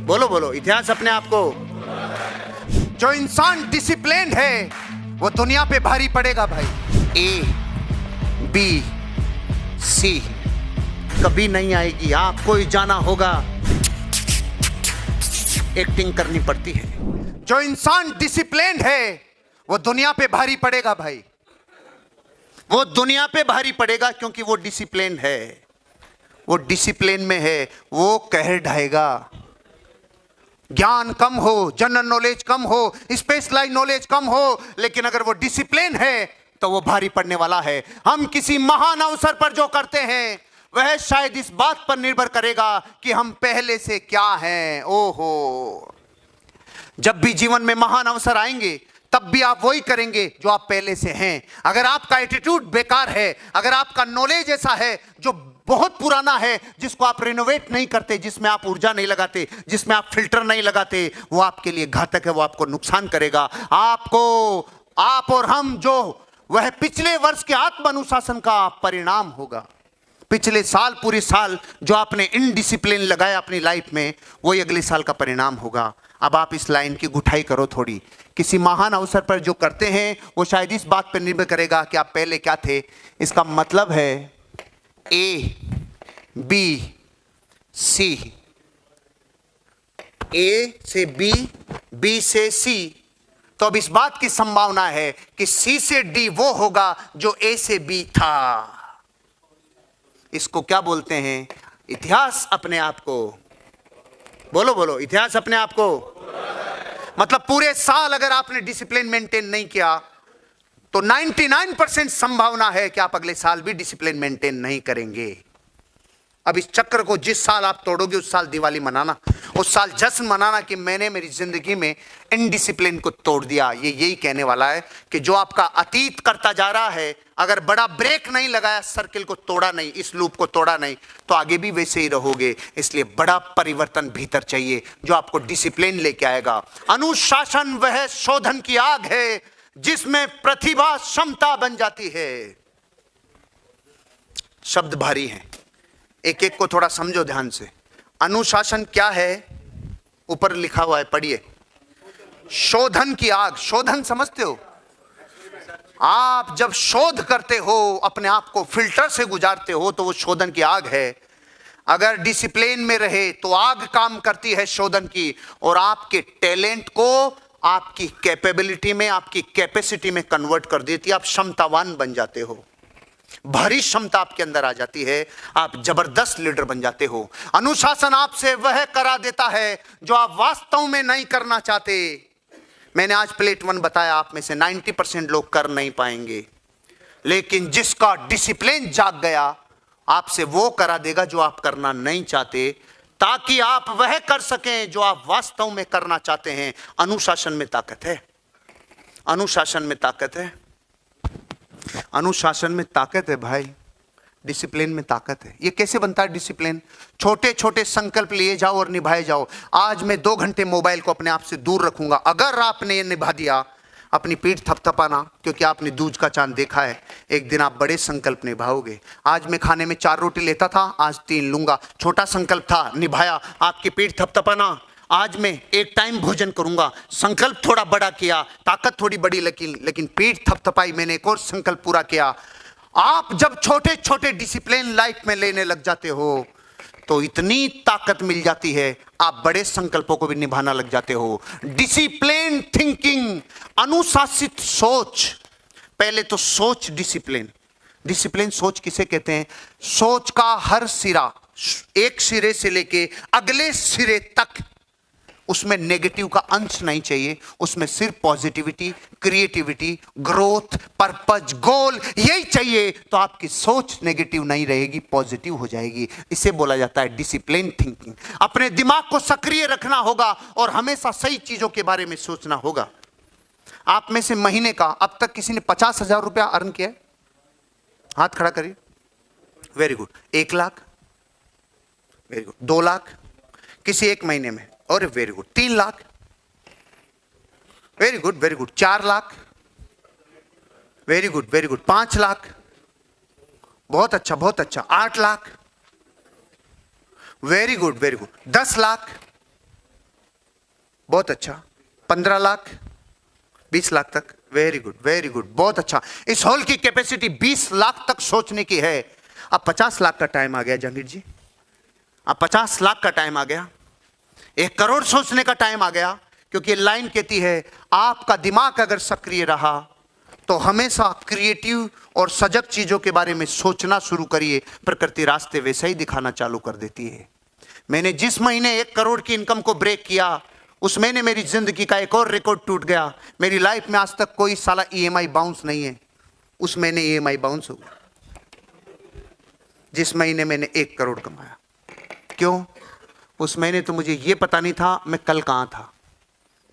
बोलो बोलो, इतिहास अपने आप को। जो इंसान डिसिप्लिन है वो दुनिया पे भारी पड़ेगा भाई। ए बी सी कभी नहीं आएगी, आपको ही जाना होगा, एक्टिंग करनी पड़ती है। जो इंसान डिसिप्लिन है वो दुनिया पे भारी पड़ेगा भाई, वो दुनिया पे भारी पड़ेगा क्योंकि वो डिसिप्लिन है, वो डिसिप्लिन में है, वो कहर ढाएगा। ज्ञान कम हो, जनरल नॉलेज कम हो, स्पेशलाइज नॉलेज कम हो, लेकिन अगर वो डिसिप्लिन है तो वो भारी पड़ने वाला है। हम किसी महान अवसर पर जो करते हैं वह शायद इस बात पर निर्भर करेगा कि हम पहले से क्या हैं। ओहो, जब भी जीवन में महान अवसर आएंगे तब भी आप वही करेंगे जो आप पहले से हैं। अगर आपका एटीट्यूड बेकार है, अगर आपका नॉलेज ऐसा है जो बहुत पुराना है, जिसको आप रिनोवेट नहीं करते, जिसमें आप ऊर्जा नहीं लगाते, जिसमें आप फिल्टर नहीं लगाते, वो आपके लिए घातक है, वो आपको नुकसान करेगा। आपको, आप और हम जो, वह पिछले वर्ष के आत्म अनुशासन का परिणाम होगा। पिछले साल, पूरे साल जो आपने इनडिसिप्लिन लगाया अपनी लाइफ में, वही अगले साल का परिणाम होगा। अब आप इस लाइन की गुठाई करो थोड़ी। किसी महान अवसर पर जो करते हैं वो शायद इस बात पर निर्भर करेगा कि आप पहले क्या थे। इसका मतलब है ए बी सी, ए से बी, बी से सी, तो अब इस बात की संभावना है कि सी से डी वो होगा जो ए से बी था। इसको क्या बोलते हैं? इतिहास अपने आप को। बोलो बोलो, इतिहास अपने आप को। मतलब पूरे साल अगर आपने डिसिप्लिन मेंटेन नहीं किया तो 99% संभावना है कि आप अगले साल भी डिसिप्लिन मेंटेन नहीं करेंगे। अब इस चक्र को जिस साल आप तोड़ोगे उस साल दिवाली मनाना, उस साल जश्न मनाना कि मैंने मेरी जिंदगी में इनडिसिप्लिन को तोड़ दिया। ये यही कहने वाला है कि जो आपका अतीत करता जा रहा है, अगर बड़ा ब्रेक नहीं लगाया, सर्किल को तोड़ा नहीं, इस लूप को तोड़ा नहीं, तो आगे भी वैसे ही रहोगे। इसलिए बड़ा परिवर्तन भीतर चाहिए जो आपको डिसिप्लिन लेके आएगा। अनुशासन वह शोधन की आग है जिसमें प्रतिभा क्षमता बन जाती है। शब्द भारी हैं, एक एक को थोड़ा समझो ध्यान से। अनुशासन क्या है? ऊपर लिखा हुआ है, पढ़िए। शोधन की आग। शोधन समझते हो? आप जब शोध करते हो, अपने आप को फिल्टर से गुजारते हो, तो वो शोधन की आग है। अगर डिसिप्लिन में रहे तो आग काम करती है शोधन की, और आपके टैलेंट को आपकी कैपेबिलिटी में, आपकी कैपेसिटी में कन्वर्ट कर देती है। आप क्षमतावान बन जाते हो, भारी क्षमता आपके अंदर आ जाती है, आप जबरदस्त लीडर बन जाते हो। अनुशासन आपसे वह करा देता है जो आप वास्तव में नहीं करना चाहते। मैंने आज प्लेट 1 बताया, आप में से 90% लोग कर नहीं पाएंगे, लेकिन जिसका डिसिप्लिन जाग गया, आपसे वो करा देगा जो आप करना नहीं चाहते, ताकि आप वह कर सकें जो आप वास्तव में करना चाहते हैं। अनुशासन में ताकत है, अनुशासन में ताकत है, अनुशासन में ताकत है भाई, डिसिप्लिन में ताकत है। ये कैसे बनता है डिसिप्लिन? छोटे छोटे संकल्प लिए जाओ और निभाए जाओ। आज मैं 2 घंटे मोबाइल को अपने आप से दूर रखूंगा। अगर आपने ये निभा दिया, अपनी पीठ थपथपाना, क्योंकि आपने दूज का चांद देखा है, एक दिन आप बड़े संकल्प निभाओगे। आज मैं खाने में 4 रोटी लेता था, आज 3 लूंगा। छोटा संकल्प था, निभाया। आपकी पीठ थपथपाना, आज मैं 1 टाइम भोजन करूंगा। संकल्प थोड़ा बड़ा किया, ताकत थोड़ी बड़ी लेकिन पीठ थपथपाई, मैंने एक और संकल्प पूरा किया। आप जब छोटे छोटे डिसिप्लिन लाइफ में लेने लग जाते हो तो इतनी ताकत मिल जाती है, आप बड़े संकल्पों को भी निभाना लग जाते हो। डिसिप्लिन थिंकिंग, अनुशासित सोच। पहले तो सोच डिसिप्लिन। डिसिप्लिन सोच किसे कहते हैं? सोच का हर सिरा, एक सिरे से लेके अगले सिरे तक, उसमें नेगेटिव का अंश नहीं चाहिए। उसमें सिर्फ पॉजिटिविटी, क्रिएटिविटी, ग्रोथ, पर्पज, गोल, यही चाहिए। तो आपकी सोच नेगेटिव नहीं रहेगी, पॉजिटिव हो जाएगी। इसे बोला जाता है डिसिप्लिन थिंकिंग। अपने दिमाग को सक्रिय रखना होगा और हमेशा सही चीजों के बारे में सोचना होगा। आप में से महीने का अब तक किसी ने 50,000 रुपया अर्न किया है? हाथ खड़ा करिए। Very good. 1 lakh, very good. 2 lakh, किसी एक महीने में, और very good. 3 lakh, very good very good. 4 lakh, very good very good. 5 lakh, बहुत अच्छा बहुत अच्छा। 8 lakh, very good very good. 10 lakh, बहुत अच्छा। 15 लाख, 20 लाख तक, वेरी गुड वेरी गुड, बहुत अच्छा। इस हॉल की कैपेसिटी 20 लाख तक सोचने की है। अब 50 लाख का टाइम आ गया जहांगीर जी, अब 50 लाख का टाइम आ गया, 1 करोड़ सोचने का टाइम आ गया। क्योंकि लाइन कहती है आपका दिमाग अगर सक्रिय रहा तो हमेशा क्रिएटिव और सजग चीजों के बारे में सोचना शुरू करिए, प्रकृति रास्ते वैसे ही दिखाना चालू कर देती है। मैंने जिस महीने 1 करोड़ की इनकम को ब्रेक किया, उस महीने मेरी जिंदगी का एक और रिकॉर्ड टूट गया। मेरी लाइफ में आज तक कोई साला ईएमआई बाउंस नहीं है, उस महीने ईएमआई बाउंस हो गया जिस महीने मैंने 1 करोड़ कमाया। क्यों? उस महीने तो मुझे यह पता नहीं था मैं कल कहां था।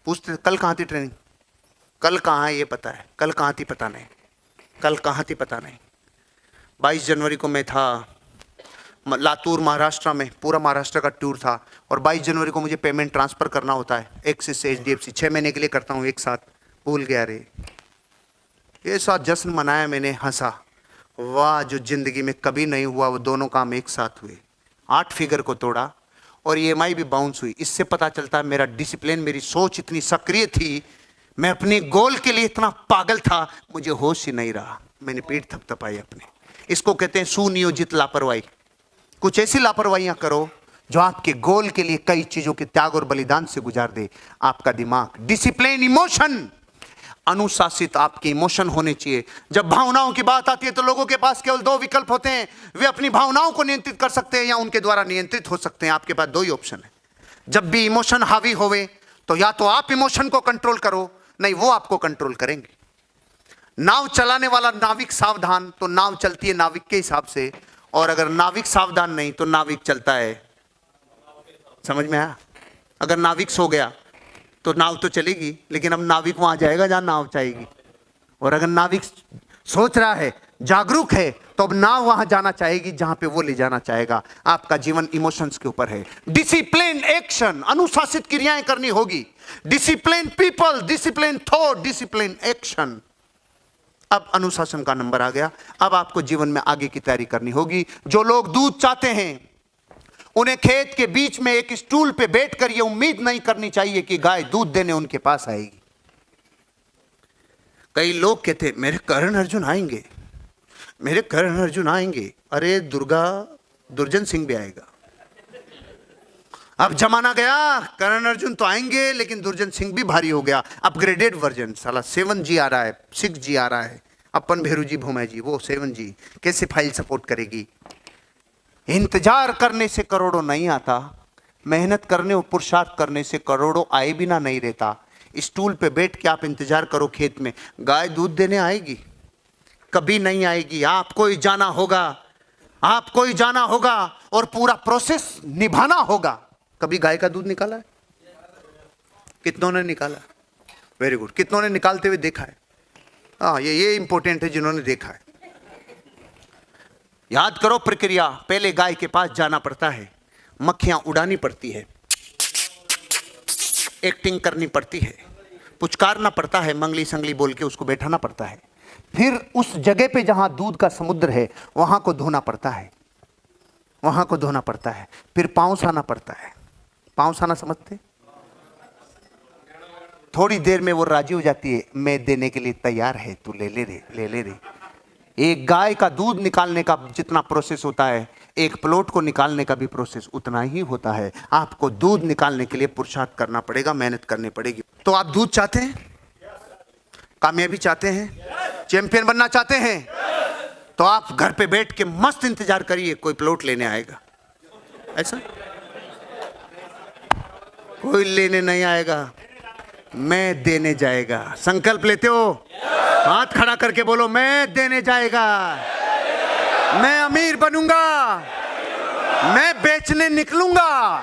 पूछते कल कहां थी ट्रेनिंग, कल कहां है ये पता है, कल कहां थी पता नहीं, कल कहां थी पता नहीं। 22 जनवरी को मैं था लातूर महाराष्ट्र में, पूरा महाराष्ट्र का टूर था, और 22 जनवरी को मुझे पेमेंट ट्रांसफर करना होता है एक्सिस से एचडीएफसी। 6 महीने के लिए करता हूँ एक साथ, भूल गया रे। ये साथ जश्न मनाया मैंने, हंसा, वाह जो जिंदगी में कभी नहीं हुआ वो दोनों काम एक साथ हुए। 8 फिगर को तोड़ा और ईएमआई भी बाउंस हुई। इससे पता चलता है मेरा डिसिप्लिन, मेरी सोच इतनी सक्रिय थी, मैं अपने गोल के लिए इतना पागल था, मुझे होश ही नहीं रहा, मैंने पीठ थपथपाई अपने। इसको कहते हैं सुनियोजित लापरवाही। कुछ ऐसी लापरवाहियां करो जो आपके गोल के लिए कई चीजों के त्याग और बलिदान से गुजार दे। आपका दिमाग डिसिप्लिन, इमोशन, अनुशासित आपके इमोशन होने चाहिए। जब भावनाओं की बात आती है तो लोगों के पास केवल 2 विकल्प होते हैं, वे अपनी भावनाओं को नियंत्रित कर सकते हैं या उनके द्वारा नियंत्रित हो सकते हैं। आपके पास 2 ही ऑप्शन है। जब भी इमोशन हावी होवे तो या तो आप इमोशन को कंट्रोल करो, नहीं वो आपको कंट्रोल करेंगे। नाव चलाने वाला नाविक सावधान तो नाव चलती है नाविक के हिसाब से, और अगर नाविक सावधान नहीं तो नाविक चलता है। समझ में आया? अगर नाविक सो गया तो नाव तो चलेगी, लेकिन अब नाविक वहां जाएगा जहां नाव चाहेगी, और अगर नाविक सोच रहा है, जागरूक है, तो अब नाव वहां जाना चाहेगी जहां पे वो ले जाना चाहेगा। आपका जीवन इमोशंस के ऊपर है। डिसिप्लिन एक्शन, अनुशासित क्रियाएं करनी होगी। Discipline people, discipline thought, discipline action. अब अनुशासन का नंबर आ गया। अब आपको जीवन में आगे की तैयारी करनी होगी। जो लोग दूध चाहते हैं उन्हें खेत के बीच में एक स्टूल पे बैठकर यह उम्मीद नहीं करनी चाहिए कि गाय दूध देने उनके पास आएगी। कई लोग कहते मेरे करण अर्जुन आएंगे, मेरे करण अर्जुन आएंगे। अरे दुर्जन सिंह भी आएगा। अब जमाना गया, करण अर्जुन तो आएंगे लेकिन दुर्जन सिंह भी भारी हो गया। अपग्रेडेड वर्जन, साला 7G आ रहा है, 6G आ रहा है। अपन भेरू जी भूमै जी, वो 7G कैसे फाइल सपोर्ट करेगी। इंतजार करने से करोड़ों नहीं आता, मेहनत करने और पुरुषार्थ करने से करोड़ों आए बिना नहीं रहता। स्टूल पे बैठ के आप इंतजार करो खेत में, गाय दूध देने आएगी? कभी नहीं आएगी। आपको ही जाना होगा, आपको ही जाना होगा और पूरा प्रोसेस निभाना होगा। कभी गाय का दूध निकाला है? कितनों ने निकाला? Very good. कितनों ने निकालते हुए देखा है? हाँ, ये इंपॉर्टेंट है जिन्होंने देखा है। याद करो प्रक्रिया। पहले गाय के पास जाना पड़ता है, मक्खियां उड़ानी पड़ती है, एक्टिंग करनी पड़ती है, पुचकारना पड़ता है, मंगली संगली बोल के उसको बैठाना पड़ता है। फिर उस जगह पे जहां दूध का समुद्र है वहां को धोना पड़ता है, वहां को धोना पड़ता है। फिर पांव साना पड़ता है। पांव साना समझते? थोड़ी देर में वो राजी हो जाती है, मैं देने के लिए तैयार है, तू ले ले रे, ले ले रे। एक गाय का दूध निकालने का जितना प्रोसेस होता है, एक प्लॉट को निकालने का भी प्रोसेस उतना ही होता है। आपको दूध निकालने के लिए पुरुषार्थ करना पड़ेगा, मेहनत करनी पड़ेगी। तो आप दूध चाहते हैं, कामयाबी चाहते हैं, चैंपियन बनना चाहते हैं, तो आप घर पे बैठ के मस्त इंतजार करिए, कोई प्लॉट लेने आएगा। ऐसा कोई लेने नहीं आएगा, मैं देने जाएगा। संकल्प लेते हो? हाथ खड़ा करके बोलो, मैं देने जाएगा, मैं अमीर बनूंगा, मैं बेचने निकलूंगा,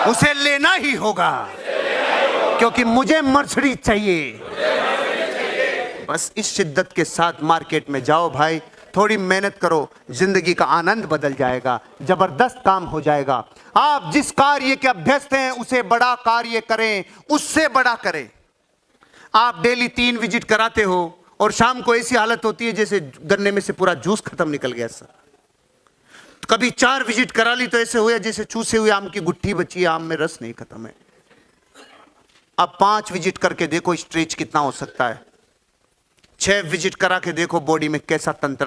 उसे लेना ही होगा क्योंकि मुझे मर्सिडीज चाहिए। बस इस शिद्दत के साथ मार्केट में जाओ भाई, थोड़ी मेहनत करो, जिंदगी का आनंद बदल जाएगा, जबरदस्त काम हो जाएगा। आप जिस कार्य के अभ्यस्त हैं उसे बड़ा कार्य करें, उससे बड़ा करें। आप डेली 3 विजिट कराते हो और शाम को ऐसी हालत होती है जैसे गन्ने में से पूरा जूस खत्म निकल गया सर। कभी 4 विजिट करा ली तो ऐसे हुआ जैसे चूसे हुए आम की गुट्ठी बची है, आम में रस नहीं खत्म है। अब 5 विजिट करके देखो स्ट्रेच कितना हो सकता है, 6 विजिट करा के देखो बॉडी में कैसा तंत्र